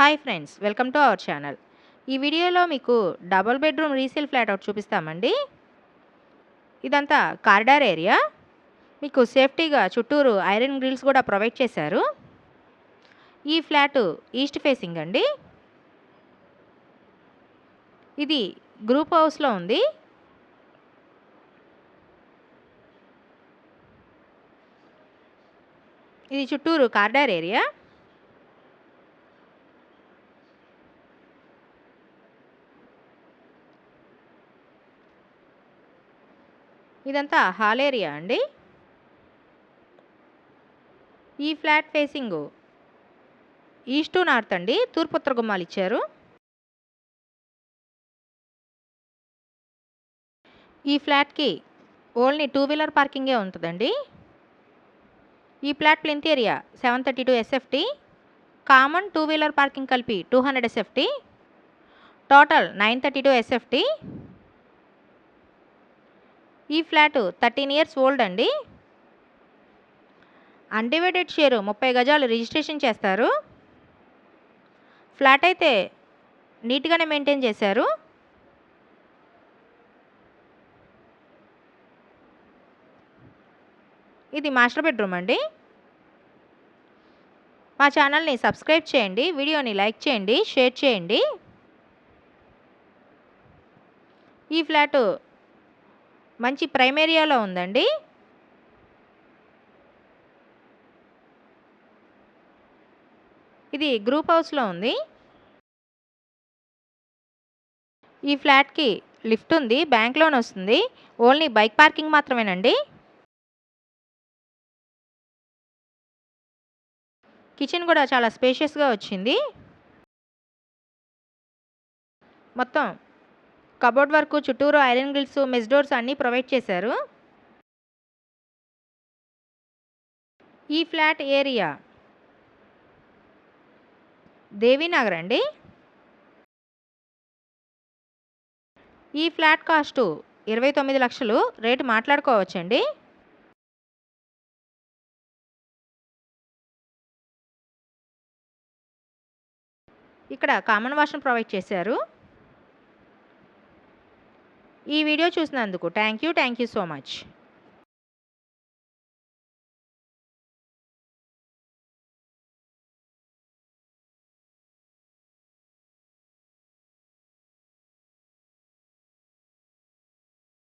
Hi friends, welcome to our channel. ఈ వీడియోలో మీకు డబుల్ బెడ్రూమ్ రీసేల్ ఫ్లాట్ ఒకటి చూపిస్తామండి. ఇదంతా కారిడార్ ఏరియా. మీకు సేఫ్టీగా చుట్టూరు ఐరన్ గ్రిల్స్ కూడా ప్రొవైడ్ చేశారు. ఈ ఫ్లాట్ ఈస్ట్ ఫేసింగ్ అండి. ఇది గ్రూప్ హౌస్లో ఉంది. ఇది చుట్టూరు కారిడార్ ఏరియా. ఇదంతా హాల్ ఏరియా అండి. ఈ flat facing east to north అండి. తూర్పు ఉత్తర గుమ్మాలు ఇచ్చారు. ఈ ఫ్లాట్కి ఓన్లీ 2 వీలర్ పార్కింగే ఉంటుందండి. ఈ flat plinth area 732 SFT, common 2 wheeler parking కలిపి 200 SFT, టోటల్ 932 SFT. ఈ ఫ్లాట్ 13 ఇయర్స్ ఓల్డ్ అండి. అన్డివైడెడ్ షేరు 30 గజాలు రిజిస్ట్రేషన్ చేస్తారు. ఫ్లాట్ అయితే నీట్గానే మెయింటైన్ చేశారు. ఇది మాస్టర్ బెడ్రూమ్ అండి. మా ఛానల్ని సబ్స్క్రైబ్ చేయండి, వీడియోని లైక్ చేయండి, షేర్ చేయండి. ఈ ఫ్లాటు మంచి ప్రైమ్ ఏరియాలో ఉందండి. ఇది గ్రూప్ హౌస్లో ఉంది. ఈ ఫ్లాట్కి లిఫ్ట్ ఉంది, బ్యాంక్ లోన్ వస్తుంది. ఓన్లీ బైక్ పార్కింగ్ మాత్రమేనండి. కిచెన్ కూడా చాలా స్పేషియస్గా వచ్చింది. మొత్తం కబోర్డ్ వర్క్, చుట్టూరు ఐరన్ గ్రిల్స్, మెస్ డోర్స్ అన్నీ ప్రొవైడ్ చేశారు. ఈ ఫ్లాట్ ఏరియా దేవీనగర్ అండి. ఈ ఫ్లాట్ కాస్టు 29 లక్షలు. రేటు మాట్లాడుకోవచ్చండి. ఇక్కడ కామన్ వాష్రూమ్ ప్రొవైడ్ చేశారు. ఈ వీడియో చూసినందుకు థ్యాంక్ యూ సో మచ్.